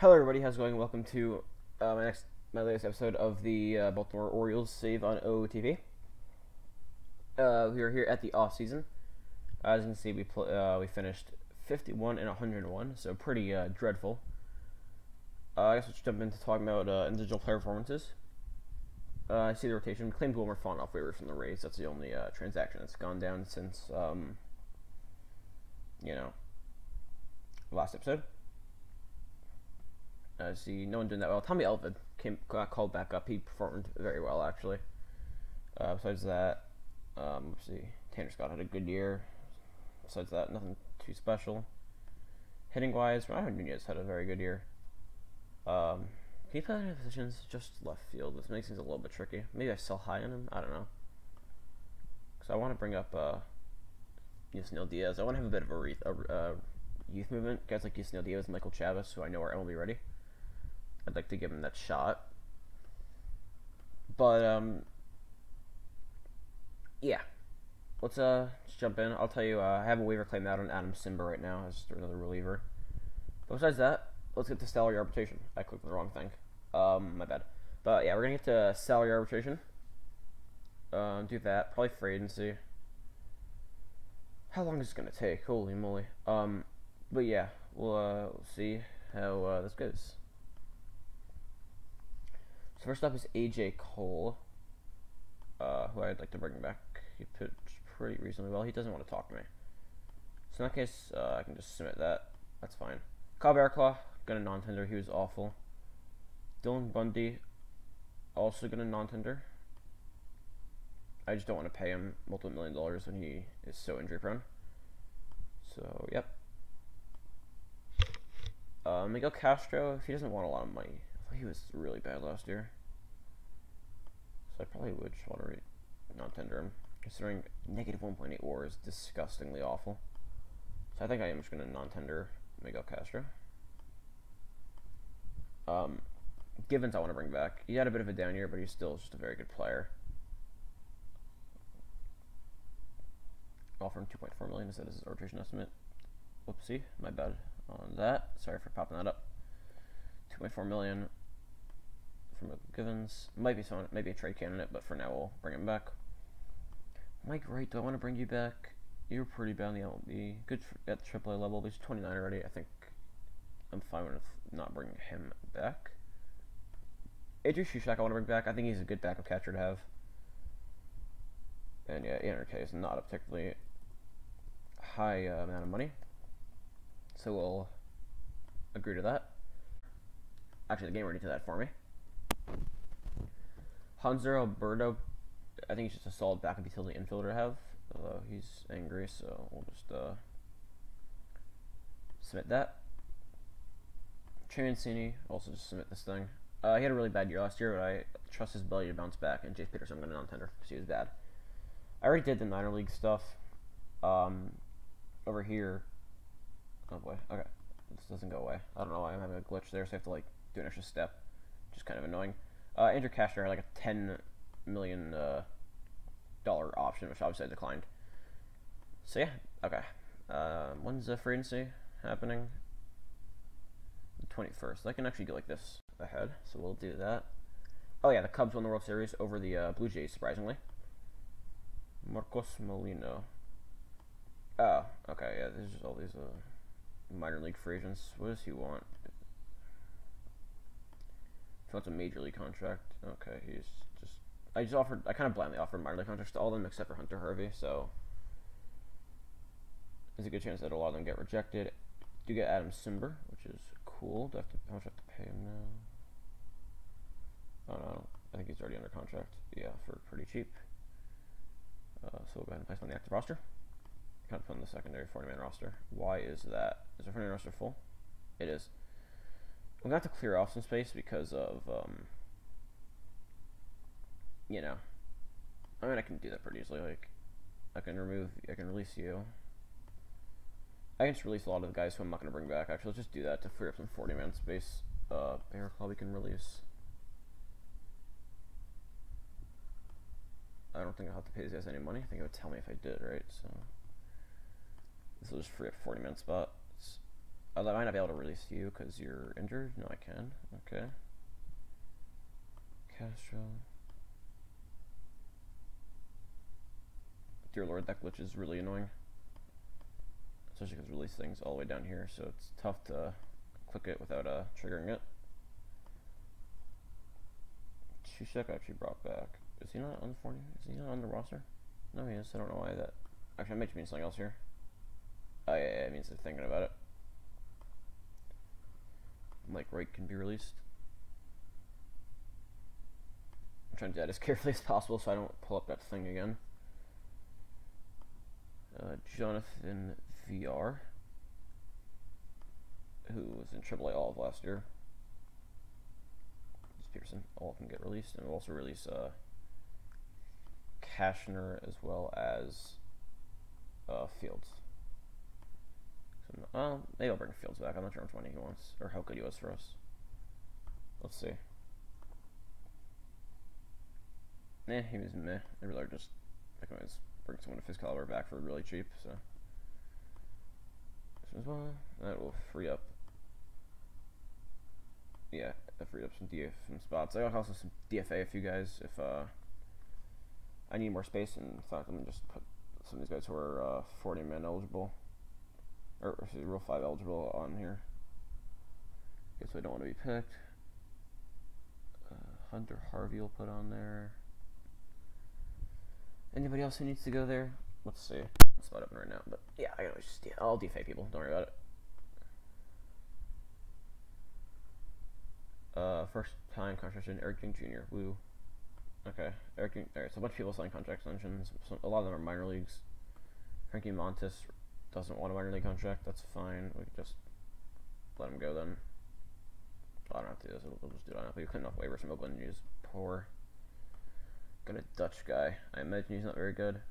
Hello, everybody. How's it going? Welcome to my latest episode of the Baltimore Orioles save on OOTP. We are here at the off season. As you can see, we finished 51 and 101, so pretty dreadful. I guess let's jump into talking about individual player performances. I see the rotation. We claimed Wilmer Font off waivers from the Rays. That's the only transaction that's gone down since last episode. See, no one doing that well. Tommy Elvid got called back up. He performed very well, actually. Besides that, let's see. Tanner Scott had a good year. Besides that, nothing too special. Hitting-wise, Ronald Nunez had a very good year. Can you play any positions? Just left field. This makes things a little bit tricky. Maybe I sell high on him. I don't know. Because I want to bring up Yusniel Diaz. I want to have a bit of a youth movement. Guys like Yusniel Diaz and Michael Chavis, who I know are MLB ready. I'd like to give him that shot. But, yeah. Let's jump in. I'll tell you, I have a waiver claim out on Adam Simba right now as another reliever. But besides that, let's get to salary arbitration. I clicked on the wrong thing. My bad. But, yeah, we're going to get to salary arbitration. Do that. Probably free agency. How long is it going to take? Holy moly. But, yeah, we'll see how this goes. So first up is AJ Cole, who I'd like to bring back. He pitched pretty reasonably well. He doesn't want to talk to me. So in that case, I can just submit that. That's fine. Kyle Barraclough, gonna non-tender. He was awful. Dylan Bundy, also gonna non-tender. I just don't want to pay him multiple $1 million when he is so injury prone. So, yep. Miguel Castro, if he doesn't want a lot of money. He was really bad last year, so I probably would just want to non-tender him, considering negative 1.8 WAR is disgustingly awful. So I think I am just going to non-tender Miguel Castro. Givens I want to bring back. He had a bit of a down year, but he's still just a very good player. Offer him $2.4 million instead of his rotation estimate. Whoopsie, my bad on that. Sorry for popping that up. $2.4 million. From Givens, might be someone, maybe a trade candidate, but for now we'll bring him back. Mike Wright, do I want to bring you back? You're pretty bad in the MLB, good at the AAA level, but he's 29 already. I think I'm fine with not bringing him back. Adrian Shushak, I want to bring back. I think he's a good backup catcher to have. And yeah, 800K is not a particularly high amount of money, so we'll agree to that. Actually, the game already did that for me. Hanser Alberto, I think he's just a solid backup utility infielder to have. He's angry, so we'll just submit that. Trey Mancini, also just submit this thing. He had a really bad year last year, but I trust his ability to bounce back. And Jace Peterson, I'm going to non-tender because he was bad. I already did the minor league stuff. Over here. Oh boy, okay. This doesn't go away. I don't know why I'm having a glitch there, so I have to like do an extra step. Just kind of annoying. Andrew Cashner had like a $10 million option, which obviously I declined. So yeah, okay. When's the free agency happening? The 21st. I can actually go like this ahead, so we'll do that. Oh yeah, the Cubs won the World Series over the Blue Jays, surprisingly. Marcos Molino. Oh, okay, yeah, there's just all these minor league free agents. What does he want? He wants a major league contract. Okay, he's just. I kind of blindly offered minor league contracts to all of them except for Hunter Harvey, so there's a good chance that a lot of them get rejected. Do get Adam Simber, which is cool. How much do I have to pay him now? Oh no, I think he's already under contract. Yeah, for pretty cheap. So we'll go ahead and place him on the active roster. Kind of put on the secondary 40-man roster. Why is that? Is the 40-man roster full? It is. I'm gonna have to clear off some space because of, you know, I mean, I can do that pretty easily. Like, I can release you. I can just release a lot of the guys who I'm not gonna bring back. Actually, let's just do that to free up some 40-man space. Barraclough we can release. I don't think I'll have to pay these guys any money. I think it would tell me if I did, right? So this will just free up a 40-man spot. Although I might not be able to release you because you're injured. No, I can. Okay. Castro. Dear Lord, that glitch is really annoying. Especially because release things all the way down here, so it's tough to click it without triggering it. Shishak actually brought back. Is he not on the 40? Is he not on the roster? No, he is. I don't know why that. Actually, I might mean something else here. Oh, yeah, it means they're thinking about it. Mike Wright can be released. I'm trying to do that as carefully as possible so I don't pull up that thing again. Jonathan VR, who was in AAA all of last year. Peterson, all of them get released, and we'll also release Cashner as well as Fields. So, maybe I'll bring Fields back. I'm not sure how much money he wants or how good he was for us. Let's see. He was meh. I'd rather just bring someone of his caliber back for really cheap. So as well, that will free up. Yeah, that freed up some spots. I also some DFA a few guys if I need more space, and thought I'm gonna just put some of these guys who are 40-man eligible or Rule 5 eligible on here. Guess I don't want to be picked. Hunter Harvey will put on there. Anybody else who needs to go there? Let's see. It's not open right now, but yeah, I'll DFA people. Don't worry about it. First time contract Eric King Jr. Woo. Okay, Eric King. Alright, so a bunch of people signed contract extensions. A lot of them are minor leagues. Frankie Montes doesn't want a minor league contract. That's fine. We can just let him go then. I don't have to do this. We'll just do it on. We couldn't off waivers from Oakland. He's poor. Got a Dutch guy. I imagine he's not very good.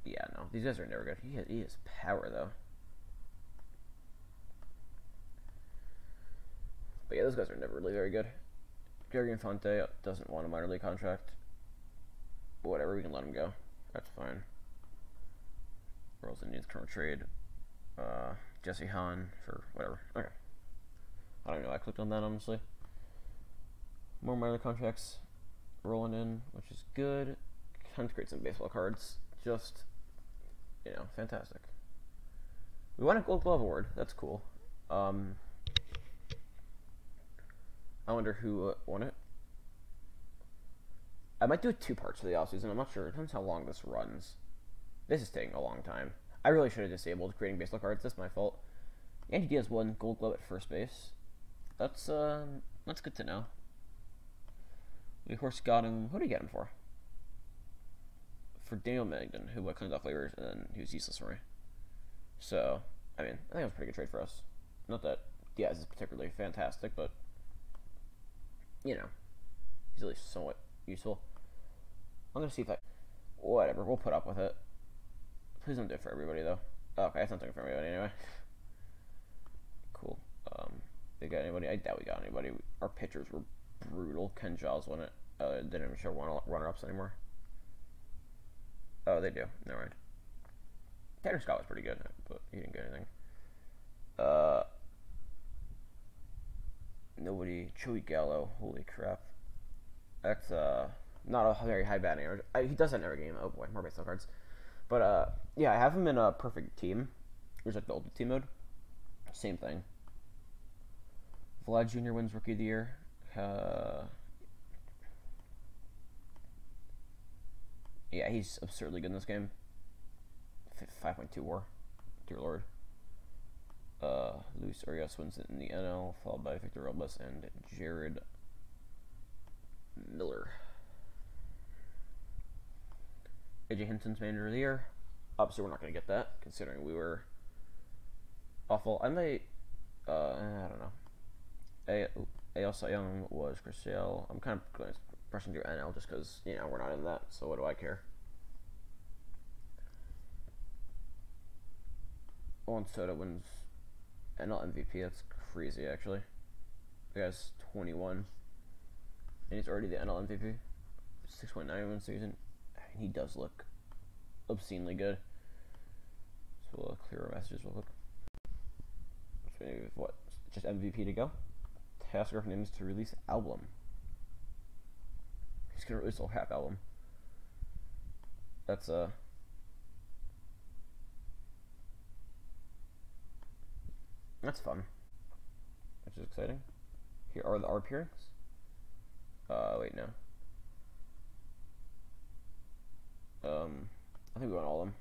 Yeah, no. These guys are never good. He has power, though. But yeah, those guys are never really very good. Gary Infante doesn't want a minor league contract. But whatever, we can let him go. That's fine. Royals Indians current trade. Jesse Hahn for whatever. Okay. I don't know why I clicked on that, honestly. More minor league contracts rolling in, which is good. Time to create some baseball cards. Just, fantastic. We won a Gold Glove Award. That's cool. I wonder who won it. I might do it 2 parts for the offseason. I'm not sure. It depends how long this runs. This is taking a long time. I really should have disabled creating baseball cards. That's my fault. Andy Diaz won Gold Glove at first base. That's good to know. We of course got him. Who did we get him for? For Daniel Magden, who claimed off waivers, and then he was useless for me. So, I mean, I think it was a pretty good trade for us. Not that Diaz is particularly fantastic, but he's at least somewhat useful. I'm gonna see if whatever, we'll put up with it. Please don't do it for everybody though. Oh, okay, that's not doing it for everybody anyway. Cool. They got anybody? I doubt we got anybody. Our pitchers were brutal. Ken Giles won it. They didn't even show runner-ups anymore. Oh, they do. Never mind. Tanner Scott was pretty good, but he didn't get anything. Nobody. Joey Gallo. Holy crap. That's not a very high batting average. He does that in every game. Oh boy, more baseball cards. But yeah, I have him in a perfect team. There's like the old team mode. Same thing. Vlad Jr. wins Rookie of the Year. Yeah, he's absurdly good in this game. 5.2 WAR. Dear Lord. Luis Urias wins it in the NL, followed by Victor Robles and Jared Miller. AJ Hinton's Manager of the Year. Obviously, we're not going to get that, considering we were awful. I might, I don't know. AL Cy Young was Chris Sale. I'm kind of brushing through NL just because, we're not in that, so what do I care? Juan Soto wins NL MVP. That's crazy, actually. The guy's 21, and he's already the NL MVP. 6.9 win season. He does look obscenely good. So we'll clear our messages real quick. we have what? Just MVP to go. Tasker for names to release album. He's gonna release a whole rap album. That's that's fun. Which is exciting. Here are the art pairings. Wait, no. I think we want all of them.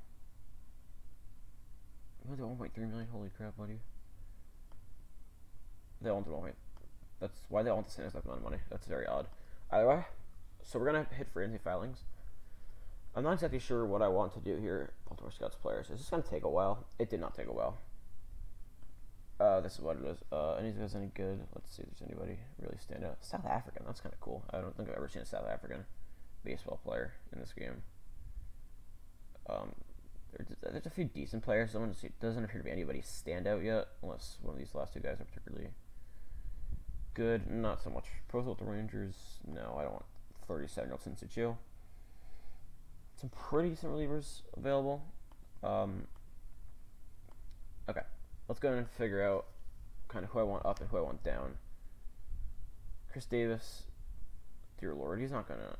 We want 1.3 million. Holy crap, buddy. They want 1. That's why they want to send us that amount of money. That's very odd. Either way, so we're gonna hit free agency filings. I'm not exactly sure what I want to do here. Baltimore Scouts players. Is this gonna take a while? It did not take a while. This is what it is. Any of you guys any good? Let's see if there's anybody really stand out. South African. That's kind of cool. I don't think I've ever seen a South African baseball player in this game. There's a few decent players. Doesn't appear to be anybody stand out yet, unless one of these last two guys are particularly good. Not so much. Pros with the Rangers. No, I don't want 37-year-old Sinsucho. Some pretty decent relievers available. Okay, let's go and figure out kind of who I want up and who I want down. Chris Davis, dear Lord, he's not gonna.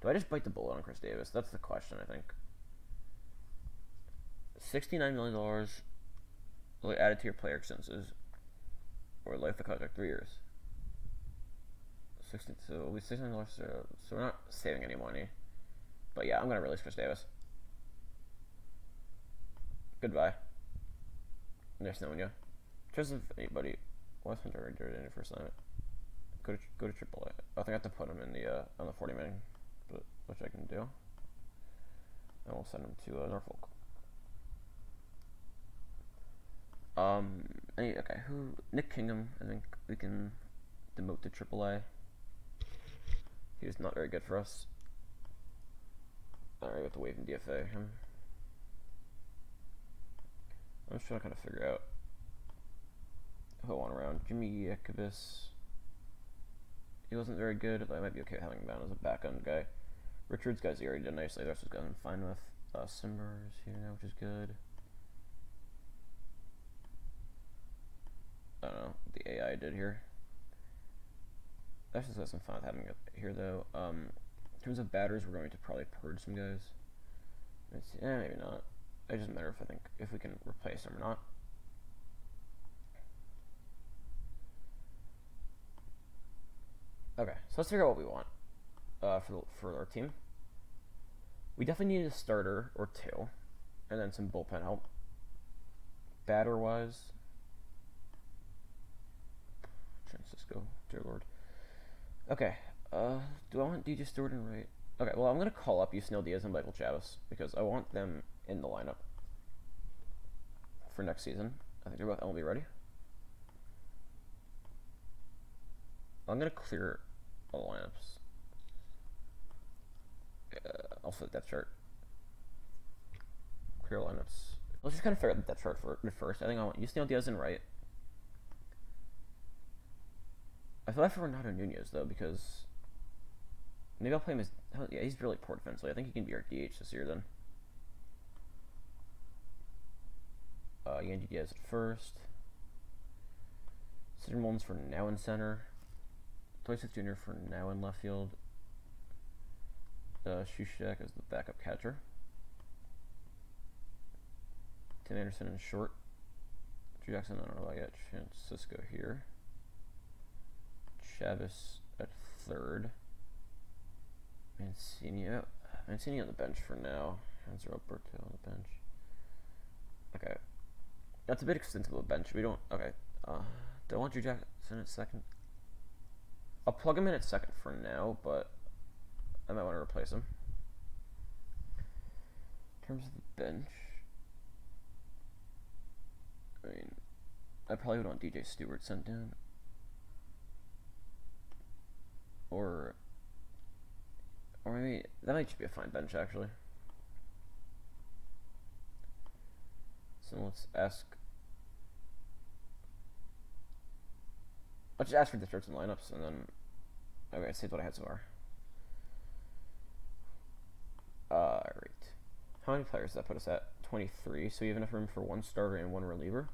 Do I just bite the bullet on Chris Davis? That's the question, I think. $69 million added to your player expenses, or life the contract 3 years. So it'll be $69. So we're not saving any money. But yeah, I'm gonna release Chris Davis. Goodbye. There's no one yet. Just if anybody. Why is Hunter did any first assignment? Go to AAA. I think I have to put him in the on the 40-man, but which I can do. And we'll send him to Norfolk. Okay, Nick Kingham, I think we can demote to AAA. He was not very good for us. Alright, we have to waive and DFA him. I'm just trying to kind of figure out who I want around. Jimmy Yakubis. He wasn't very good, but I might be okay with having him down as a back end guy. Richards, guys, he already did nicely. The rest of guys I'm fine with. Simbers here now, which is good. I don't know what the AI did here. That's just got some fun with having it here, though. In terms of batters, we're going to probably purge some guys. Let's see. Maybe not. It doesn't matter if we can replace them or not. Okay, so let's figure out what we want for our team. We definitely need a starter or two, and then some bullpen help. Batter-wise, Francisco, dear Lord. Okay, do I want DJ Stewart and Wright? Okay, well, I'm going to call up Yusniel Diaz and Michael Chavis because I want them in the lineup for next season. I think they're both MLB ready. I'm going to clear all the lineups. Also the depth chart. Clear lineups. Let's just kind of figure out the depth chart first. I think I want Yusniel Diaz and Wright. I feel like for Renato Nunez, though, because maybe I'll play him as... Yeah, he's really poor defensively. I think he can be our DH this year, then. Yandy Diaz at first. Cedar Mullins for now in center. Toyseth Jr. for now in left field. Shushak as the backup catcher. Tim Anderson in short. Drew Jackson, I don't know about yet. Francisco here. Chavis at third. Mancini on the bench for now. Hans Roberto on the bench. Okay. That's a bit extensive of a bench. We don't... Okay. Do I want Drew Jackson at second? I'll plug him in at second for now, but I might want to replace him. In terms of the bench... I mean... I probably would want DJ Stewart sent down. Or maybe that might just be a fine bench, actually. So let's just ask for the shirts and lineups, and then okay, save what I had so far. Alright. How many players does that put us at? 23, so we have enough room for one starter and one reliever.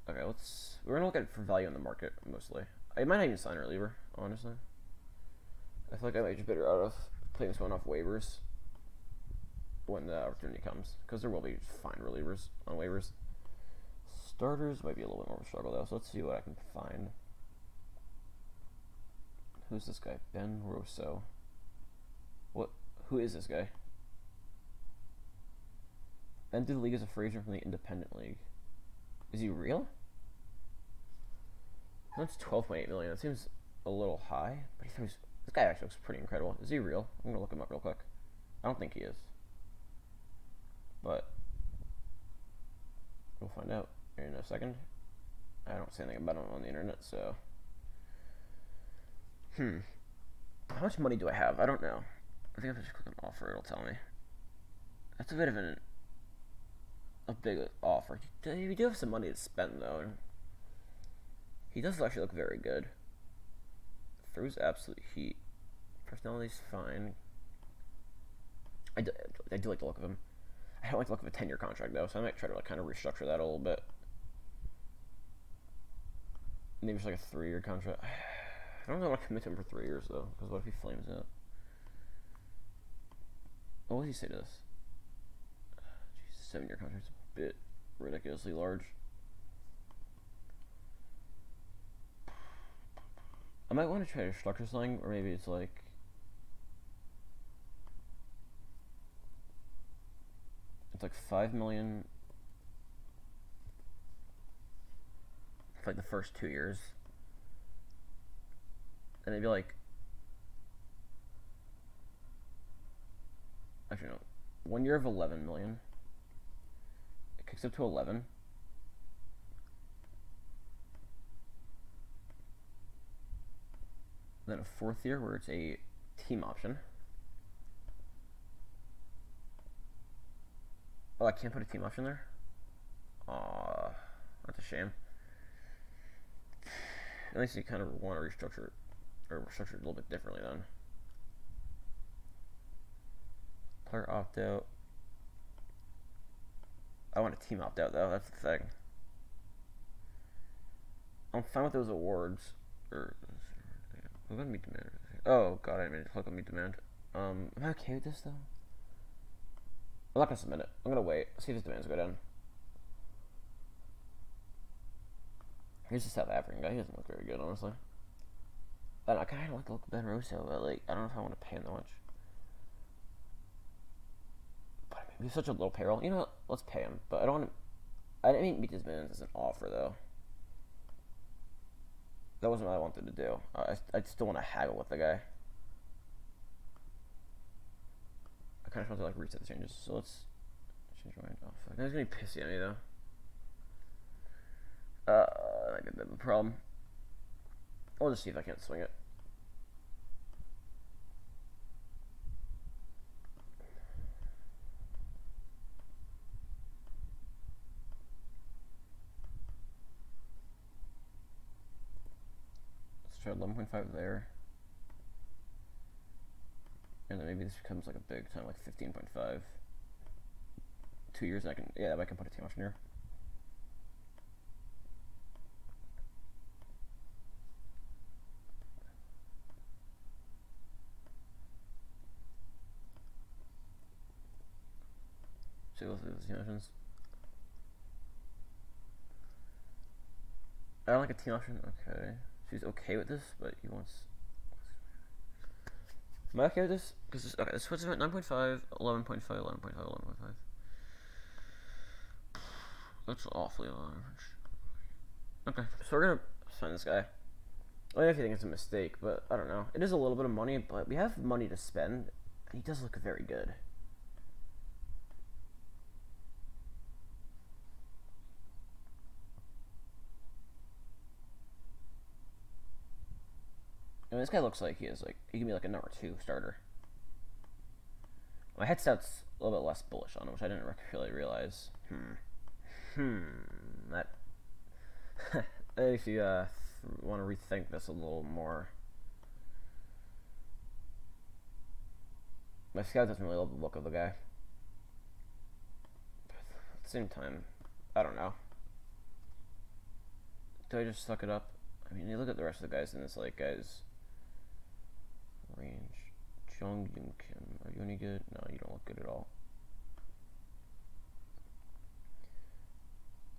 Okay, we're gonna look at it for value in the market mostly. I might not even sign a reliever, honestly. I feel like I might just better out of playing this one off waivers when the opportunity comes, because there will be fine relievers on waivers. Starters might be a little bit more of a struggle though, so let's see what I can find. Who's this guy? Ben Rosso. What? Who is this guy? Entered the league as a free agent from the Independent League. Is he real? That's 12.8 million. That seems a little high, but he throws. This guy actually looks pretty incredible. Is he real? I'm gonna look him up real quick. I don't think he is, but we'll find out here in a second. I don't see anything about him on the internet, so. How much money do I have? I don't know. I think if I just click on offer, it'll tell me. That's a bit of a big offer. We do have some money to spend though. He does actually look very good. Throws absolute heat. Personality's fine. I do like the look of him. I don't like the look of a 10-year contract though, so I might try to like kind of restructure that a little bit. Maybe just like a 3-year contract. I don't know want to commit to him for 3 years though, because what if he flames out? What would he say to this? 7-year contract's a bit ridiculously large. I might want to try to structure something, or maybe it's like it's like 5 million for like the first 2 years, and maybe like actually no, 1 year of 11 million. It kicks up to 11. Then a 4th year where it's a team option. Oh, I can't put a team option there? Aw, that's a shame. At least you kind of want to restructure it, or restructure it a little bit differently then. Player opt-out. I want a team opt-out though, that's the thing. I'm fine with those awards. Or we're gonna meet demand. Oh god, I didn't mean to click on meet demand. Am I okay with this though? I'm not gonna submit it. I'm gonna wait. See if his demands go down. Here's the South African guy. He doesn't look very good, honestly. I kind of like the look of Ben Rosso, but like I don't know if I want to pay him that much. But I mean, we have such a low payroll. You know what? Let's pay him. But I don't want to. I didn't mean meet his demands as an offer though. That wasn't what I wanted to do. I still want to haggle with the guy. I kind of want to like reset the changes. So let's change my mind. Oh fuck, that's gonna be pissy at me though. That might be a bit of a problem. I'll just see if I can't swing it. Let's try 11.5 there. And then maybe this becomes like a big time, like 15.5. 2 years, I can, yeah, I can put a team option here. So let's do those team options. I don't like a team option. Okay, she's okay with this, but he wants. Am I okay with this? Because this, okay, this puts him at 9.5, 11.5, 11.5, 11.5. That's awfully large. Okay, so we're gonna sign this guy. I don't know if you think it's a mistake, but I don't know. It is a little bit of money, but we have money to spend, and he does look very good. I mean, this guy looks like he can be like a number 2 starter. My headset's a little bit less bullish on him, which I didn't really realize. That if you want to rethink this a little more. My scout doesn't really love the look of the guy. But at the same time, I don't know. Do I just suck it up? I mean, you look at the rest of the guys in this, like, guys. Range. Jung Yoon Kim. Are you any good? No, you don't look good at all.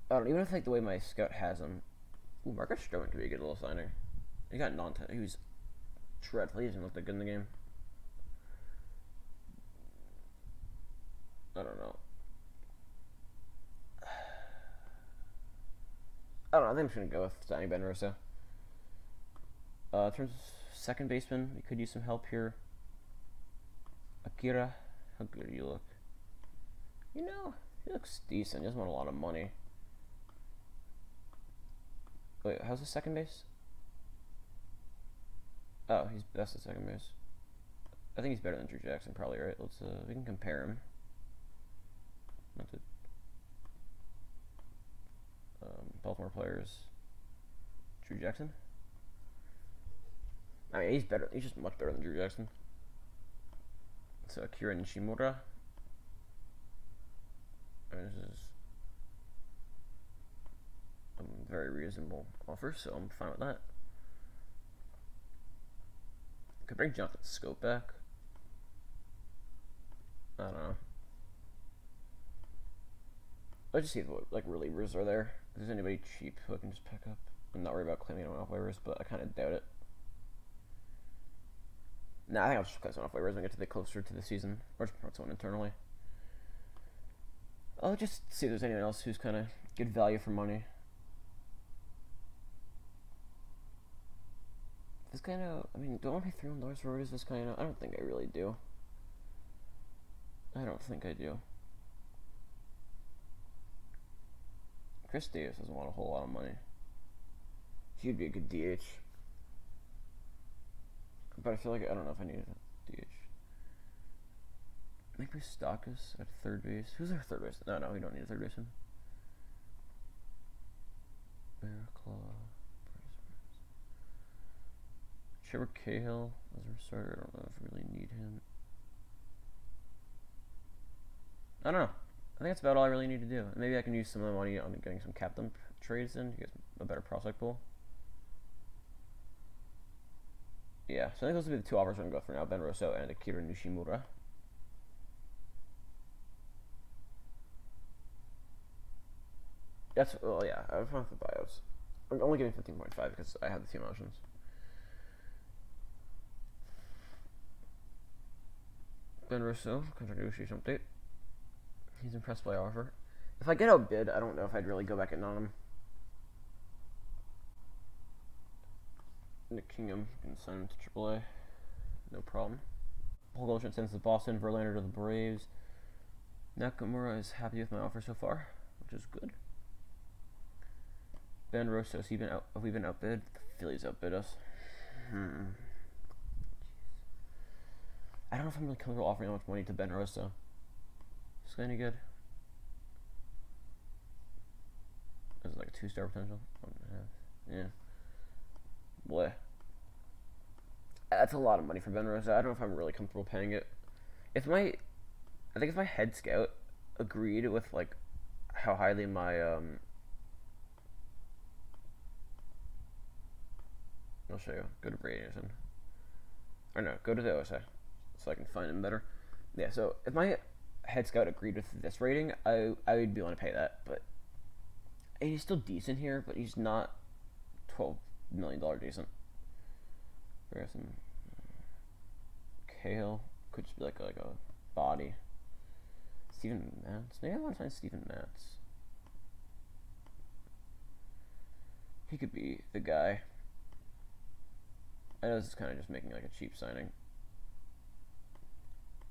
I don't even if like the way my scout has him. Ooh, Marcus Stroman could be a good little signer. He got he was dreadful. He doesn't look that good in the game. I don't know. I don't know. I think I'm just gonna go with signing Ben Rosa. In terms of second baseman, we could use some help here. Akira, how good do you look? You know, he looks decent. He doesn't want a lot of money. Wait, how's the second base? Oh, that's the second base. I think he's better than Drew Jackson, probably, right? Let's we can compare him. Not to Baltimore players. Drew Jackson. I mean, he's better. He's just much better than Drew Jackson. So Akira Nishimura. I mean, this is a very reasonable offer, so I'm fine with that. Could bring Jonathan Scope back. I don't know. Let's just see what like relievers are there. If there's anybody cheap who I can just pick up. I'm not worried about claiming them off waivers, but I kind of doubt it. Nah, I think I'll just play someone off waivers when I get to the closer to the season, or just promote someone internally. I'll just see if there's anyone else who's kind of good value for money. This kind of, I mean, do I want to pay $300 for what is this kind of? I don't think I really do. I don't think I do. Chris Davis doesn't want a whole lot of money. He'd be a good DH. But I feel like I don't know if I need a DH. Maybe Stockus at third base. Who's our third base? No, we don't need a third baseman. Bearclaw. Trevor Cahill as a starter. I don't know if we really need him. I don't know. I think that's about all I really need to do. Maybe I can use some of the money on getting some captain trades in to get a better prospect pool. Yeah, so I think those will be the two offers we're going to go for now. Ben Rosso and Akira Nishimura. That's, well, yeah, I found the buyouts. I'm only getting 15.5 because I have the team options. Ben Rosso, contract negotiation update. He's impressed by our offer. If I get outbid, I don't know if I'd really go back and on him. Nick Kingham can sign him to AAA. No problem. Paul Goldschmidt sends to Boston. Verlander to the Braves. Nakamura is happy with my offer so far, which is good. Ben Rosso, have we been outbid? The Phillies outbid us. I don't know if I'm really comfortable offering that much money to Ben Rosso. Is this any good? Is it like a 2-star potential? 1.5. Yeah. Boy. That's a lot of money for Ben Rosso. I don't know if I'm really comfortable paying it. I think if my head scout agreed with like how highly my I'll show you. Go to Radiation. Or no, go to the OSA so I can find him better. Yeah, so if my head scout agreed with this rating, I would be willing to pay that, but he's still decent here, but he's not $12 million decent. Garrison. Cahill could just be like a body. Steven Matz. Maybe I want to find Steven Matz. He could be the guy. I know this is kind of just making like a cheap signing.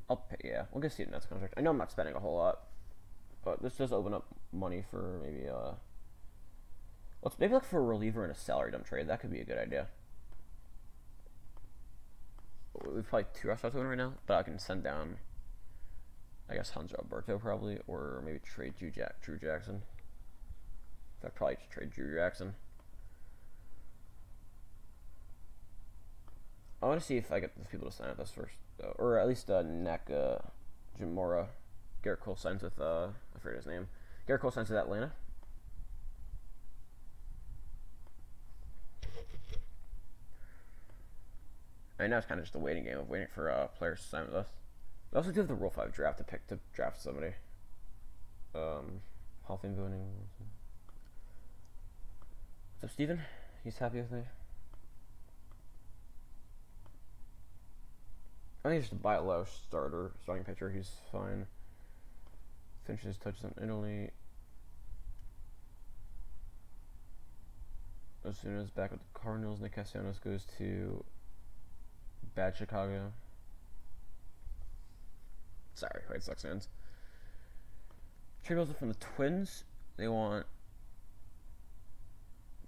I'll pay, yeah. We'll get Steven Matz contract. I know I'm not spending a whole lot, but this does open up money for maybe let's maybe look for a reliever in a salary dump trade. That could be a good idea. We've probably 2 roster open right now, but I can send down, I guess, Hanser Alberto probably, or maybe trade Drew Jackson. In fact, probably just trade Drew Jackson. I want to see if I get these people to sign up this first. or at least Jim Mora. Garrett Cole signs with I forget his name. Garrett Cole signs with Atlanta. And now it's kind of just a waiting game of waiting for players to sign with us. We also do have the Rule 5 draft to draft somebody. Hall of Fame voting. What's up, Steven? He's happy with me. I think just a buy a low starting pitcher. He's fine. Finishes touches in Italy. As soon as back with the Cardinals, Nick Castellanos goes to bad Chicago. Sorry, White Sox fans. Trade proposal from the Twins. They want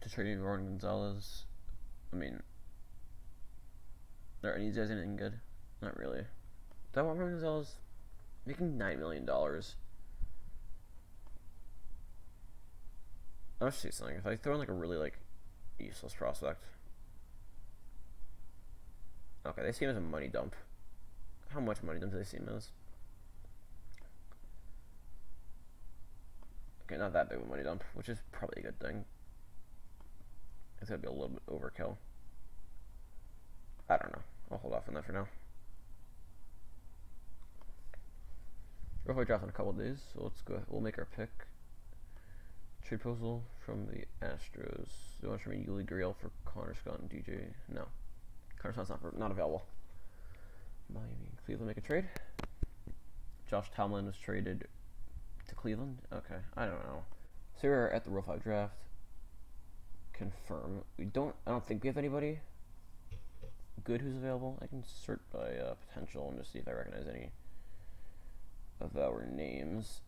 to trade Rowan Gonzalez. I mean, are any of these guys anything good? Not really. Do I want Rowan Gonzalez? Making $9 million. I'll just say something. If I throw in like a really like useless prospect. Okay, they see him as a money dump. How much money dump do they see him as? Okay, not that big of a money dump, which is probably a good thing. It's gonna be a little bit overkill. I don't know. I'll hold off on that for now. We'll probably draft in a couple days, so let's go. We'll make our pick. Trade proposal from the Astros. They want to trade Yuli Gurriel for Connor Scott and DJ. No, Connor Scott's not available. Miami, Cleveland make a trade. Josh Tomlin was traded to Cleveland. Okay, I don't know. So we're at the Rule 5 draft. Confirm. I don't think we have anybody good who's available. I can sort by potential and just see if I recognize any of our names.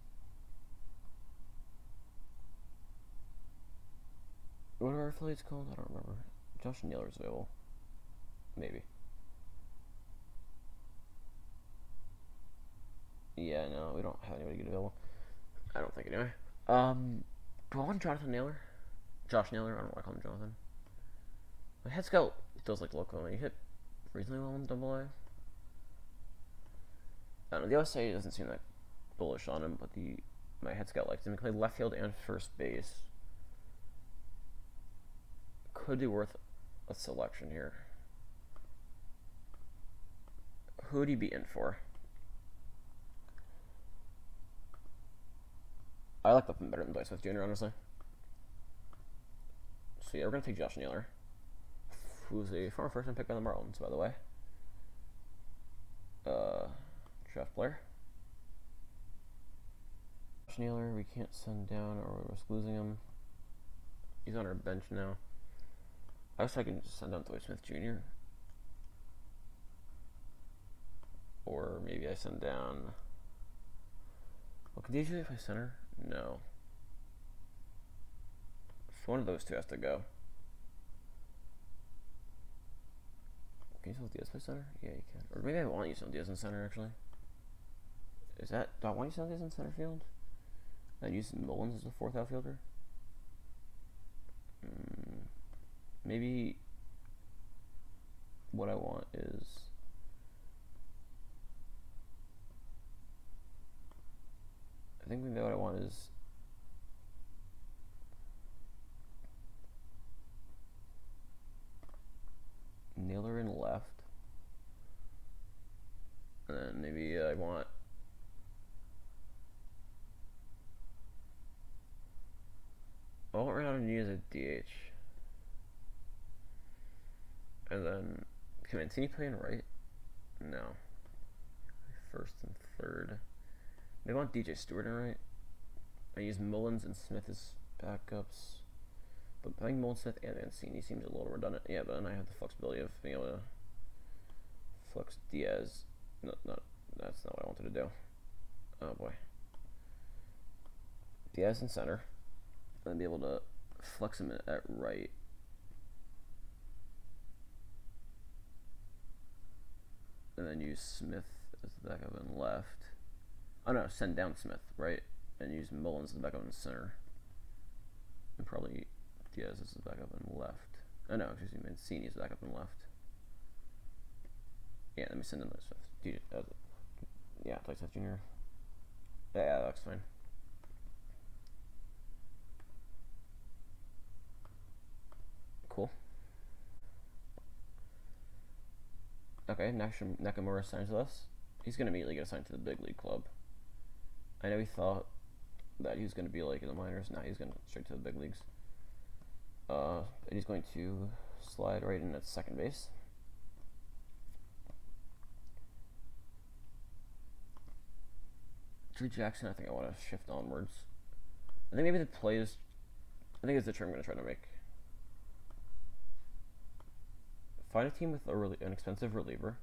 What are our affiliates called? I don't remember. Josh Naylor's available. Maybe. Yeah, no, we don't have anybody good available. I don't think anyway. Do I want Jonathan Naylor? Josh Naylor? I don't know why I call him Jonathan. My head scout does like local. He hit reasonably well in Double A. I don't know. The OSA doesn't seem that bullish on him, but my head scout likes him. He played left field and first base. Could be worth a selection here. Who would he be in for? I like him better than Dwight Smith Jr., honestly. So yeah, we're going to take Josh Naylor, who's a former first-round pick by the Marlins, by the way. Draft player. Josh Naylor, we can't send down or we risk losing him. He's on our bench now. I was thinking just send down Dwight Smith Jr. Or maybe I send down... Well, can DJ play center? No. So one of those two has to go. Can you still Diaz play center? Yeah, you can. Or maybe I want you to Diaz in center, actually. Do I want you to Diaz in center field? And use Mullins as the fourth outfielder? Maybe what I want is... I think maybe what I want is... Naylor in left. And then maybe I want... I want Renato as a DH. And then... Can Mancini play in right? No. First and third. They want DJ Stewart in right. I use Mullins and Smith as backups. But playing Mullins, Smith, and Mancini seems a little redundant. Yeah, but then I have the flexibility of being able to flex Diaz. No, that's not what I wanted to do. Oh boy. Diaz in center. And then be able to flex him at right. And then use Smith as the backup in left. Oh no, send down Smith, right? And use Mullins as the backup in center. And probably Diaz as the backup in left. Oh no, excuse me, Mancini as the backup in left. Yeah, let me send in those Dude, yeah, Tyson Smith Jr. Yeah, that looks fine. Cool. Okay, Nakamura signs with us. He's gonna immediately get assigned to the big league club. I know he thought that he was gonna be like in the minors. Now he's gonna straight to the big leagues. And he's going to slide right in at second base. Drew Jackson, I think I want to shift onwards. I think maybe the play is. I think it's the term I'm going to try to make. Find a team with an expensive reliever.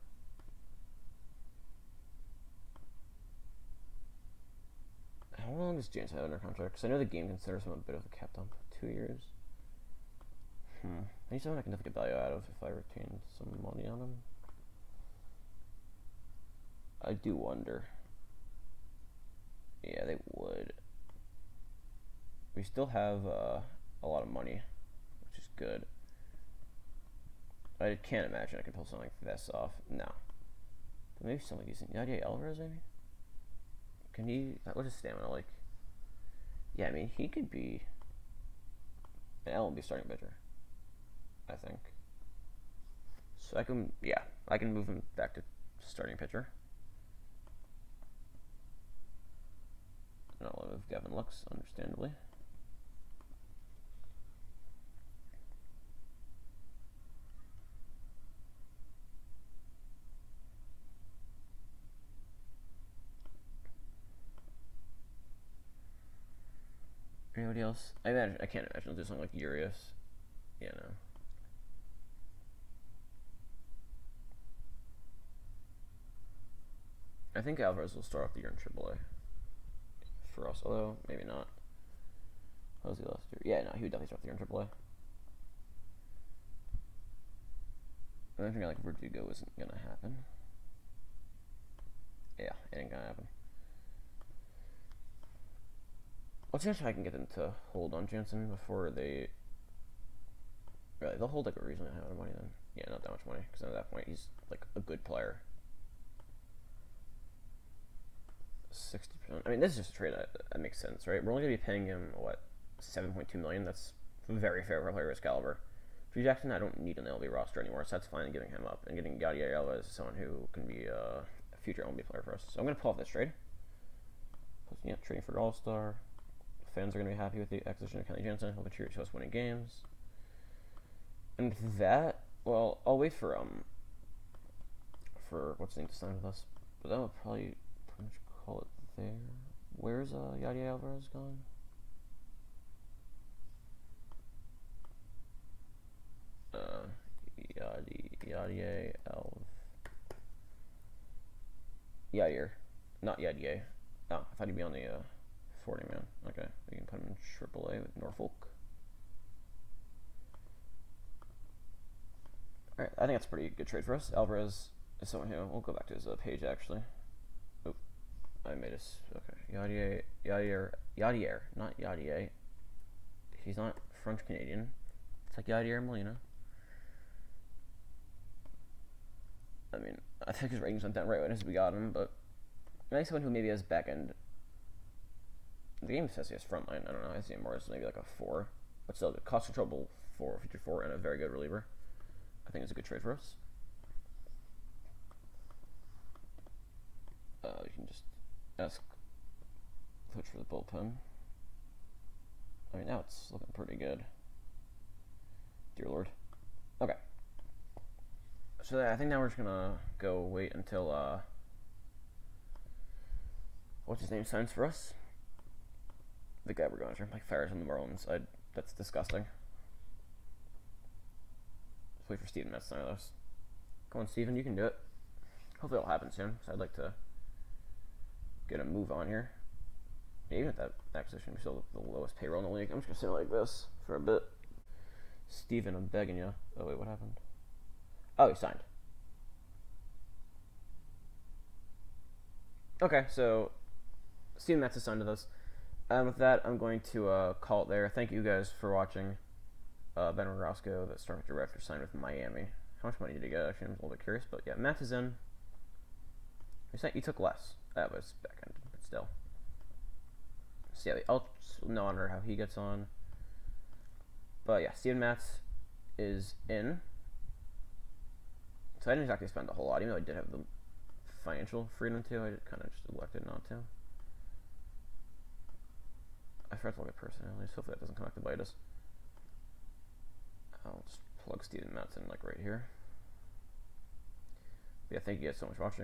How long does James have under contract? Because I know the game considers him a bit of a cap dump. 2 years. He's someone I can definitely get value out of if I retain some money on him. I do wonder. Yeah, they would. We still have a lot of money, which is good. I can't imagine I can pull something like this off. No. But maybe something decent. Yadier Alvarez, maybe? Can he... What's his stamina like? Yeah, I mean, he could be... An LMB starting pitcher, I think. So I can... Yeah, I can move him back to starting pitcher. And I'll move Gavin Lux, understandably. Anybody else? I can't imagine I'll do something like Urias. Yeah, no. I think Alvarez will start off the year in AAA. For us, although maybe not. What was he last year? Yeah, no, he would definitely start the year in AAA. I think like Verdugo isn't gonna happen. Yeah, it ain't gonna happen. Let's see if I can get them to hold on Jansen before they. Really, they'll hold like a reasonably high amount of money then. Yeah, not that much money, because at that point he's like a good player. 60%. I mean, this is just a trade that makes sense, right? We're only gonna be paying him what, 7.2 million. That's very fair for a player of his caliber. Drew Jackson, I don't need an LB roster anymore, so that's fine giving him up and getting Yadier Alvarez as someone who can be a future LB player for us. So I'm gonna pull off this trade. Yeah, trading for All-Star. Fans are going to be happy with the acquisition of Kenley Jansen. He'll contribute to us winning games. And that, well, I'll wait for what's the name to sign with us. But that will probably pretty much call it there. Where's Yadier Alvarez gone? Yadier, not Yadier. Oh, I thought he'd be on the 40 man. Okay, we can put him in AAA with Norfolk. Alright, I think that's a pretty good trade for us. Alvarez is someone who, we'll go back to his page actually. Oh, I made us, okay. Yadier, not Yadier. He's not French Canadian. It's like Yadier Molina. I mean, I think his ratings went down right as we got him, but I think someone who maybe has back end. The game says he has front line. I don't know. I see him more as maybe like a 4, but still, the cost controllable 4, feature 4, and a very good reliever. I think it's a good trade for us. You can just ask Coach for the bullpen. I mean, now it's looking pretty good. Dear Lord. Okay. So I think now we're just gonna go wait until what's his name signs for us. The guy we're going after, like fires on the Marlins. That's disgusting. Let's wait for Steven Metz to sign with us. Come on, Steven, you can do it. Hopefully it'll happen soon, so I'd like to get a move on here. Yeah, even at that acquisition, we're still the lowest payroll in the league. I'm just gonna sit like this for a bit. Steven, I'm begging you. Oh wait, what happened? Oh, he signed. Okay, so Steven Metz is signed with us. With that, I'm going to call it there. Thank you guys for watching. Ben Roscoe, the starting director, signed with Miami. How much money did he get? Actually, I'm a little bit curious, but yeah, Matt is in. You're saying you took less. That was back end, but still. So yeah, I'll monitor how he gets on. But yeah, Steven Matz is in. So I didn't exactly spend a whole lot, even though I did have the financial freedom to. I kind of just elected not to. I forgot to look at personalities. Hopefully that doesn't come back to bite us. I'll just plug Steven Matz in like right here. But yeah, thank you guys so much for watching.